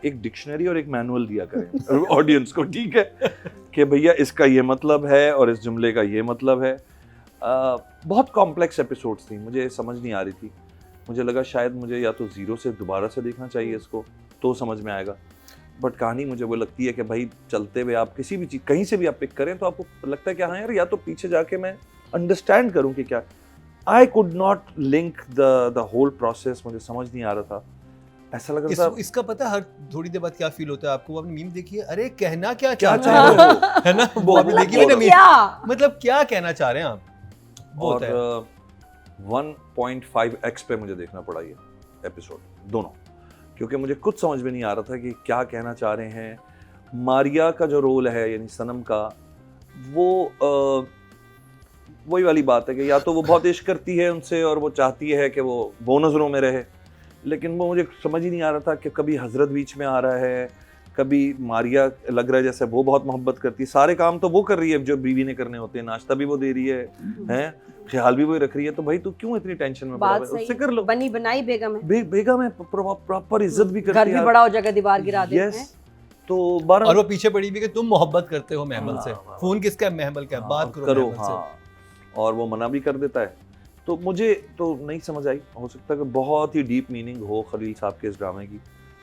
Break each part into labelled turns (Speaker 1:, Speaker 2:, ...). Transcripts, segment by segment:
Speaker 1: एक डिक्शनरी और एक मैनुअल दिया करें ऑडियंस को, ठीक है, कि भैया इसका ये मतलब है और इस जुमले का ये मतलब है। बहुत कॉम्प्लेक्स एपिसोड्स थी, मुझे समझ नहीं आ रही थी। मुझे लगा शायद मुझे या तो ज़ीरो से दोबारा से देखना चाहिए इसको तो समझ में आएगा। बट कहानी मुझे वो लगती है कि भाई चलते हुए आप किसी भी चीज़ कहीं से भी आप पिक करें तो आपको लगता है कि हाँ यार, या तो पीछे जाके मैं अंडरस्टैंड करूँ कि क्या। I could not link the whole process, मुझे समझ नहीं आ रहा था। ऐसा लग रहा था
Speaker 2: इसका पता है हर थोड़ी देर बाद क्या फील होता है आपको? वो आपने मीम देखी है, अरे कहना क्या
Speaker 1: क्या
Speaker 2: चाह रहे हो, है ना? वो आपने देखी है ना मीम, मतलब क्या कहना चाह रहे हैं आप?
Speaker 1: और 1.5x पे मुझे देखना पड़ा ये एपिसोड दोनों, क्योंकि मुझे कुछ समझ में नहीं आ रहा था कि क्या कहना चाह रहे हैं। मारिया का जो रोल है यानी सनम का, वो वही वाली बात है कि या तो वो बहुत इश्क करती है उनसे और वो चाहती है कि वो नज़रों में रहे, लेकिन वो मुझे समझ ही नहीं आ रहा था कि कभी हजरत बीच में आ रहा है, कभी मारिया लग रहा है जैसे वो बहुत मोहब्बत करती है, सारे काम तो वो कर रही है जो बीवी ने करने होते हैं, नाश्ता भी वो दे रही है, ख्याल भी वही रख रही है, तो भाई तू क्यों इतनी टेंशन में पड़ा है, उससे कर लो।
Speaker 3: बनी बनाई बेगम है,
Speaker 1: बेगम है, प्रॉपर इज्जत भी करती है,
Speaker 3: घर भी बड़ा हो जाएगा, दीवार गिरा देते हैं।
Speaker 1: तो 12
Speaker 2: और वो पीछे पड़ी भी कि तुम मोहब्बत करते हो महमल से, फोन किसका है महमल का, बात करो महमल से,
Speaker 1: और वो मना भी कर देता है। तो मुझे तो नहीं समझ आई, हो सकता है कि बहुत ही डीप मीनिंग हो खलील साहब के इस ड्रामे की,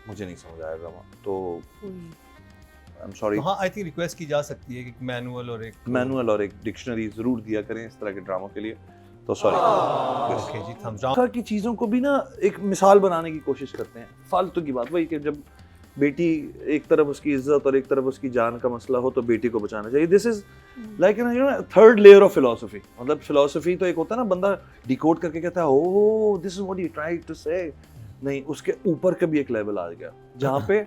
Speaker 1: मुझे नहीं समझ आया ड्रामा, तो आई एम सॉरी।
Speaker 2: हाँ, आई थिंक रिक्वेस्ट की जा सकती है कि मैनुअल और एक
Speaker 1: डिक्शनरी जरूर दिया करें इस तरह के ड्रामों के लिए, तो सॉरी।
Speaker 2: ओके जी, थम्स डाउन।
Speaker 1: की चीज़ों को भी ना एक मिसाल बनाने की कोशिश करते हैं, फालतू की बात वही कि जब बेटी एक तरफ उसकी इज्जत और एक तरफ उसकी जान का मसला हो तो बेटी को बचाना चाहिए। This is like you no third layer of philosophy. मतलब फिलॉसफी तो एक होता है ना, बंदा डिकोड करके कहता है oh this is what he tried to say, नहीं, उसके ऊपर का भी एक लेवल आ गया जहाँ पे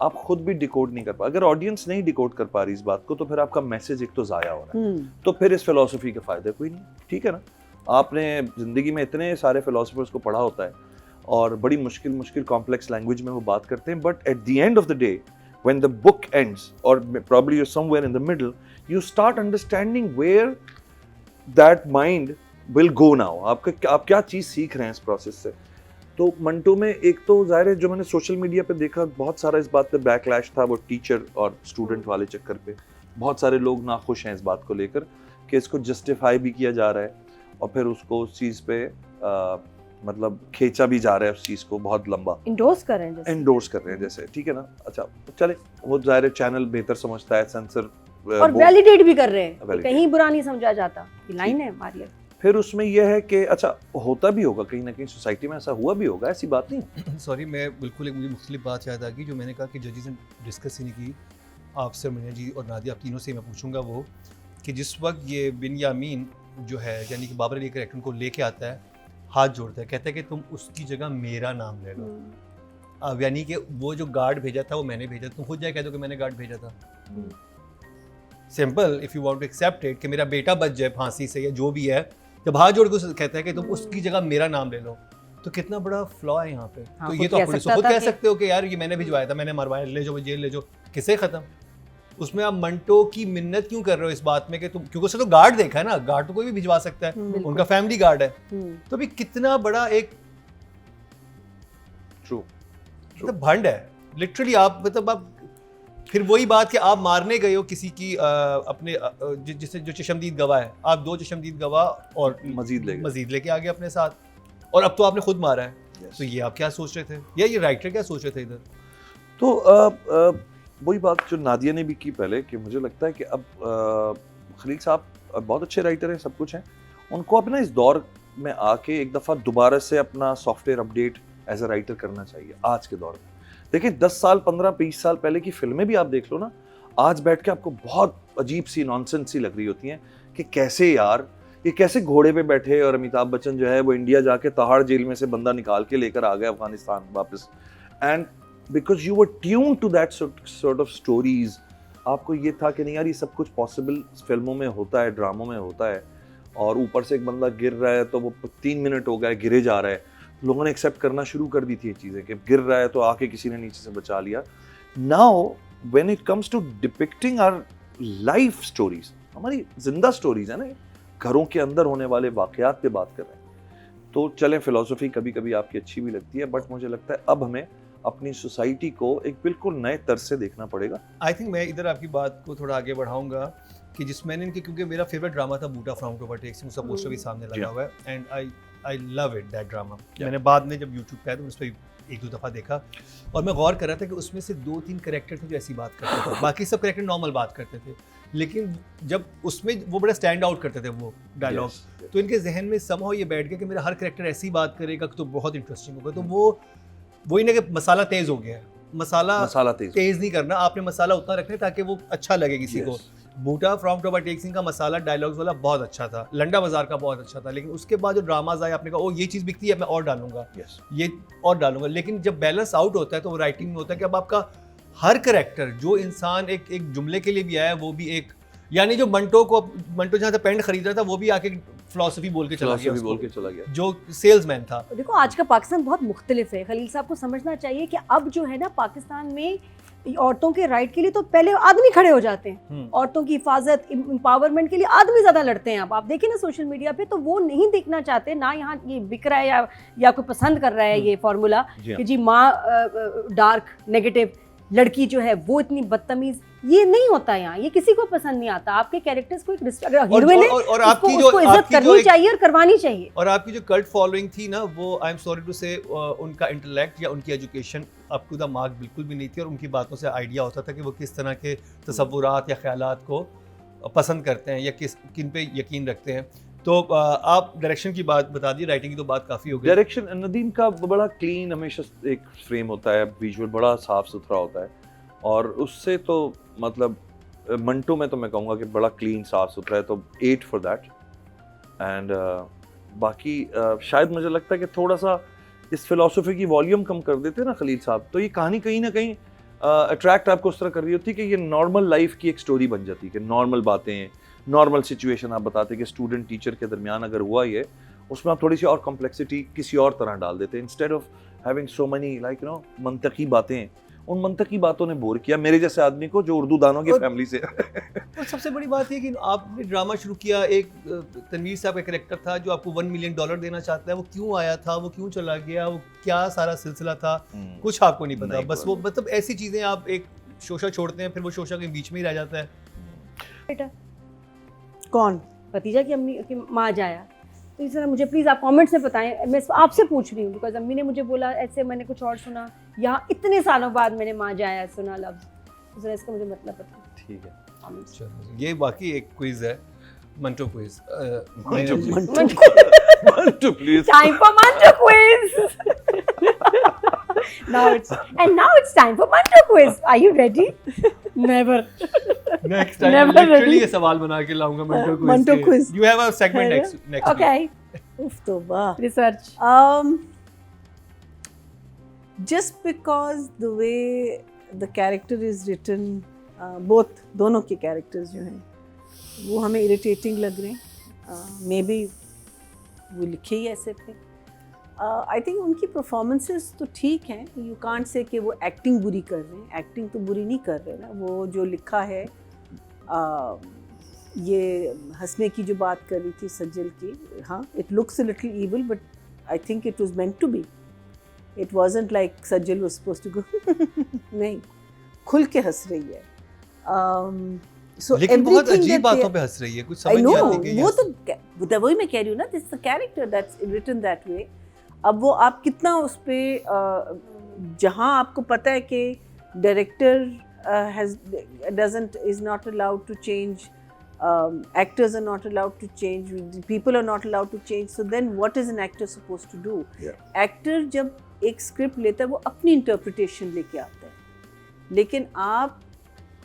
Speaker 1: आप खुद भी डिकोड नहीं कर पा। अगर ऑडियंस नहीं डिकोड कर पा रही इस बात को तो फिर आपका मैसेज एक तो जाया हो रहा है, तो फिर इस फिलॉसफी के फायदे कोई नहीं, ठीक है ना। आपने जिंदगी में इतने सारे फिलोसफर्स को पढ़ा होता है और बड़ी मुश्किल कॉम्प्लेक्स लैंग्वेज में वो बात करते हैं, but at the end of the day when the book ends और probably you somewhere in the middle, you start understanding where that mind will go now. आप क्या चीज़ सीख रहे हैं इस प्रोसेस से। तो मंटो में एक तो जाहिर है जो मैंने सोशल मीडिया पे देखा, बहुत सारा इस बात पे बैकलैश था, वो टीचर और स्टूडेंट वाले चक्कर पे बहुत सारे लोग नाखुश हैं इस बात को लेकर कि इसको जस्टिफाई भी किया जा रहा है और फिर उसको उस चीज़ पे मतलब खींचा भी जा रहा है, उस चीज़ को बहुत लंबा इंडोर्स कर रहे हैं जैसे, ठीक है ना। अच्छा चले, वो जाहिर चैनल बेहतर समझता है, सेंसर
Speaker 3: और वैलिडेट भी कर रहे हैं, कहीं बुरा नहीं समझा जाता, ये लाइन है मारिया।
Speaker 1: फिर उसमें यह है कि अच्छा होता भी होगा कहीं ना कहीं सोसाइटी में, ऐसा हुआ भी होगा, ऐसी बात नहीं।
Speaker 2: सॉरी, मैं बिल्कुल एक मुझे मुख्तलिफ बात याद आ गई जो मैंने कहा कि जजेस ने डिस्कस ही नहीं की। आपसे मिया जी और नादिया, आप तीनों से मैं पूछूंगा वो कि जिस वक्त ये बिनयामीन जो है यानी कि बाबर अली कैरेक्टर को लेके आता है, हाथ जोड़ता है, कहता है कि तुम उसकी जगह मेरा नाम ले लो। अब यानी कि वो जो गार्ड भेजा था वो मैंने भेजा, तुम खुद जाए कह दो कि मैंने गार्ड भेजा था। Simple, if you want to accept it कि मेरा बेटा बच जाए फांसी से या जो भी है, जब हाथ जोड़ के कहता है कि तुम उसकी जगह मेरा नाम ले लो, तो कितना बड़ा फ्लॉ है यहाँ पे। तो ये तो पुलिस खुद कह सकते हो कि यार ये मैंने भिजवाया था, मैंने मरवाया, ले जाओ जेल ले जाओ, किसे खत्म। उसमें आप मंटो की मिन्नत क्यों कर रहे हो इस बात में कि तुम, क्योंकि उसने तो गार्ड देखा है ना, गार्ड तो कोई भी भिजवा सकता है, उनका फैमिली गार्ड है, तो भी कितना बड़ा एक मतलब भंड है लिटरली। आप मतलब आप फिर वही बात कि आप मारने गए हो किसी की अपने जिससे जो चशमदीद गवाह है, आप 2 चशमदीद गवाह और मजीद लेके आ गए अपने साथ, और अब तो आपने खुद मारा है। तो ये आप क्या सोच रहे थे, या ये राइटर क्या सोच रहे थे इधर?
Speaker 1: तो वही बात जो नादिया ने भी की पहले कि मुझे लगता है कि अब खलील साहब बहुत अच्छे राइटर हैं, सब कुछ हैं, उनको अपना इस दौर में आके एक दफ़ा दोबारा से अपना software update as a writer करना चाहिए आज के दौर में। देखिए 10 साल 15-20 साल पहले की फिल्में भी आप देख लो ना, आज बैठ के आपको बहुत अजीब सी नॉनसेंस सी लग रही होती हैं कि कैसे यार ये कैसे घोड़े पे बैठे और अमिताभ बच्चन जो है वो इंडिया जाके तहाड़ जेल में से बंदा निकाल के लेकर आ गया अफगानिस्तान वापस, and because you were tuned to that sort of stories. आपको ये था कि नहीं यार ये सब कुछ पॉसिबल फिल्मों में होता है, ड्रामों में होता है, और ऊपर से एक बंदा गिर रहा है तो वो 3 मिनट हो गए गिरे जा रहा है, लोगों ने एक्सेप्ट करना शुरू कर दी थी ये चीज़ें कि गिर रहा है तो आके किसी ने नीचे से बचा लिया। Now when it comes to depicting our life stories, हमारी जिंदा स्टोरीज है ना, घरों के अंदर होने वाले वाकयात पे बात कर रहे हैं, तो चलें फिलॉसफी कभी कभी आपकी अच्छी भी लगती है, बट मुझे लगता है अब हमें अपनी सोसाइटी को एक बिल्कुल नए तर्ज से देखना पड़ेगा।
Speaker 2: आई थिंक मैं इधर आपकी बात को थोड़ा आगे बढ़ाऊंगा कि जिस मैंने इनके, क्योंकि मेरा फेवरेट ड्रामा था बूटा फ्रॉम टू ओवरटेक्स, उसका पोस्टर भी सामने लगा हुआ है and I love it that drama. मैंने बाद में जब यूट्यूब पे आया तो उस पर एक दो दफ़ा देखा और मैं गौर कर रहा था कि उसमें से 2-3 कैरेक्टर थे जो ऐसी बात करते थे, बाकी सब कैरेक्टर नॉर्मल बात करते थे, लेकिन जब उसमें वो बड़ा स्टैंड आउट करते थे वो डायलॉग, तो इनके जहन में समहाउ ये बैठ गया कि मेरा हर कैरेक्टर ऐसी बात करेगा तो बहुत इंटरेस्टिंग होगा। तो वो ही ना कि मसाला तेज हो गया है, मसाला तेज नहीं करना, आपने मसाला उतना रखना है ताकि वो अच्छा लगे किसी को। बूटा फ्रॉम टू ओवरटेक्स का मसाला डायलॉग्स वाला बहुत अच्छा था, लंडा बाजार का बहुत अच्छा था, लेकिन उसके बाद जो ड्रामाज आए आपने कहा ओ ये चीज़ बिकती है मैं और डालूंगा, ये और डालूंगा, लेकिन जब बैलेंस आउट होता है तो वो राइटिंग में होता है कि अब आपका हर कैरेक्टर जो इंसान एक जुमले के लिए भी आया वो भी एक, यानी जो मंटो जहाँ से पेंट खरीद रहा था वो भी आके फिलॉसफी बोल के चला गया जो सेल्समैन था।
Speaker 3: देखो आज का पाकिस्तान बहुत मुख्तलिफ है, खलील साहब को समझना चाहिए कि अब जो है ना पाकिस्तान में औरतों के राइट के लिए तो पहले आदमी खड़े हो जाते हैं, औरतों की हिफाजत एम्पावरमेंट के लिए आदमी ज्यादा लड़ते हैं। अब आप देखें ना सोशल मीडिया पे, तो वो नहीं देखना चाहते ना, यहाँ ये बिक रहा है या कोई पसंद कर रहा है ये फॉर्मूला कि जी माँ डार्क नेगेटिव, लड़की जो है वो इतनी बदतमीज, ये नहीं होता यहाँ, ये किसी को पसंद नहीं आता। आपके कैरेक्टर्स को एक हीरोइन है
Speaker 2: और आपकी जो
Speaker 3: इज्जत करनी चाहिए और करवानी चाहिए।
Speaker 2: और आपकी जो कल्ट फॉलोइंग थी ना, वो आई एम सॉरी टू से उनका इंटेलेक्ट या उनकी education up to the mark बिल्कुल भी नहीं थी, और उनकी बातों से आइडिया होता था कि वो किस तरह के तसव्वुरात या ख्यालात को पसंद करते हैं या किन पे यकीन रखते हैं। तो आप डायरेक्शन की बात बता दी, राइटिंग की तो बात काफ़ी हो गई।
Speaker 1: डायरेक्शन नदीम का बड़ा क्लीन हमेशा एक फ्रेम होता है, विजुअल बड़ा साफ सुथरा होता है, और उससे तो मतलब मंटो में तो मैं कहूँगा कि बड़ा क्लीन साफ सुथरा है, तो 8 फॉर दैट। एंड बाकी शायद मुझे लगता है कि थोड़ा सा इस फिलॉसफी की वॉल्यूम कम कर देते ना खलील साहब, तो ये कहानी कहीं ना कहीं अट्रैक्ट आपको उस तरह कर रही होती कि ये नॉर्मल लाइफ की एक स्टोरी बन जाती कि नॉर्मल बातें, नॉर्मल सिचुएशन आप बताते कि स्टूडेंट टीचर के दरमियान अगर हुआ ये, उसमें आप थोड़ी सी और कॉम्प्लेक्सिटी किसी और तरह डाल देते, instead of having so many like you know मंतकी बातें। उन मंतकी बातों ने बोर किया मेरे जैसे आदमी को जो उर्दू दानों की फैमिली से।
Speaker 2: और सबसे बड़ी बात ये कि आपने ड्रामा शुरू किया, एक तनवीर साहब का कैरेक्टर था जो आपको $1 मिलियन देना चाहता है, वो क्यों आया था, वो क्यों चला गया, वो क्या सारा सिलसिला था, कुछ आपको नहीं पता, बस वो मतलब ऐसी चीजें आप एक शोशा छोड़ते हैं, फिर वो शोशा के बीच में ही रह जाता है।
Speaker 3: बेटा
Speaker 4: कौन?
Speaker 3: भतीजा की अम्मी की माँ जाया, तो इस तरह मुझे प्लीज़ आप कमेंट्स में बताएं, मैं आपसे पूछ रही हूँ बिकॉज अम्मी ने मुझे बोला ऐसे, मैंने कुछ और सुना, यहाँ इतने सालों बाद मैंने माँ जाया सुना लफ्ज़, तो जरा इसका मुझे मतलब पता।
Speaker 1: ठीक है,
Speaker 2: चलो ये बाकी एक क्विज है, Manto quiz.
Speaker 1: Manto please,
Speaker 3: time for Manto quiz. now it's time for Manto quiz. Are you ready? Never.
Speaker 2: Next time
Speaker 3: Never
Speaker 2: literally
Speaker 3: ready.
Speaker 2: ये सवाल बना के लाऊंगा Manto quiz।
Speaker 4: Manto quiz.
Speaker 2: You have a segment next week.
Speaker 3: Okay.
Speaker 4: उफ तो वाह।
Speaker 3: Research.
Speaker 4: Just because the way the character is written, both दोनों के characters जो हैं वो हमें irritating लग रहे हैं, मे बी वो लिखे ही ऐसे थे। आई थिंक उनकी परफॉर्मेंसेस तो ठीक हैं, यू कांट से कि वो एक्टिंग बुरी कर रहे हैं, एक्टिंग तो बुरी नहीं कर रहे ना, वो जो लिखा है ये हंसने की जो बात कर रही थी सज्जल की, हाँ it looks a little evil but I think it was meant to be, it wasn't like Sajjal was supposed to go नहीं, खुल के हंस रही है। So
Speaker 2: लेकिन बहुत
Speaker 4: everything
Speaker 2: अजीब
Speaker 4: that
Speaker 2: बातों
Speaker 4: they-
Speaker 2: पे हंस रही है, कुछ
Speaker 4: I
Speaker 2: समझ नहीं
Speaker 4: know,
Speaker 2: आती कि
Speaker 4: वो तो वही मैं कह रही हूँ ना, this the character that's written that way. अब वो आप कितना उस पे जहाँ आपको पता है कि director is not allowed to change, actors are not allowed to change, people are not allowed to change, so then what is an actor supposed to do? Actor जब एक स्क्रिप्ट लेता है वो अपनी इंटरप्रिटेशन लेके आता है, लेकिन आप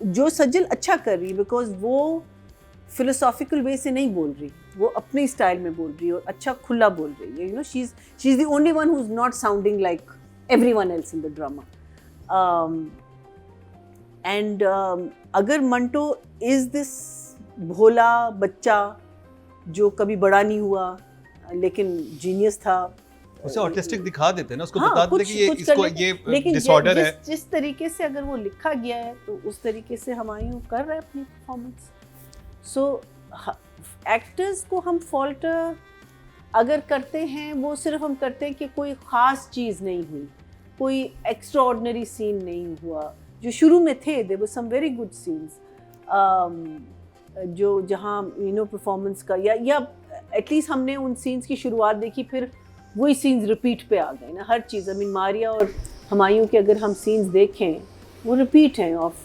Speaker 4: जो सज्जल अच्छा कर रही है बिकॉज वो फिलोसॉफिकल वे से नहीं बोल रही, वो अपने स्टाइल में बोल रही है और अच्छा खुला बोल रही है, you know she is the only one who is not sounding like everyone else in the drama. And अगर मंटो इज दिस भोला बच्चा जो कभी बड़ा नहीं हुआ लेकिन जीनियस था,
Speaker 2: उसे ऑटिस्टिक दिखा देते हैं ना, उसको
Speaker 4: हाँ,
Speaker 2: बता देते कि ये
Speaker 4: कुछ
Speaker 2: इसको
Speaker 4: करने-
Speaker 2: ये
Speaker 4: लेकिन
Speaker 2: डिसऑर्डर है।
Speaker 4: जिस तरीके से अगर वो लिखा गया है तो उस तरीके से हमायूं कर रहा है अपनी परफॉर्मेंस। सो एक्टर्स को हम फॉल्ट अगर करते हैं वो सिर्फ हम करते हैं कि कोई ख़ास चीज़ नहीं हुई, कोई एक्स्ट्रा ऑर्डिनरी सीन नहीं हुआ। जो शुरू में थे there were some very good scenes जो जहाँ परफॉर्मेंस का या एटलीस्ट हमने उन सीन्स की शुरुआत देखी, फिर वही सीन्स रिपीट पे आ गए ना हर चीज़। मारिया और हुमायूं के अगर हम सीन्स देखें वो रिपीट हैं ऑफ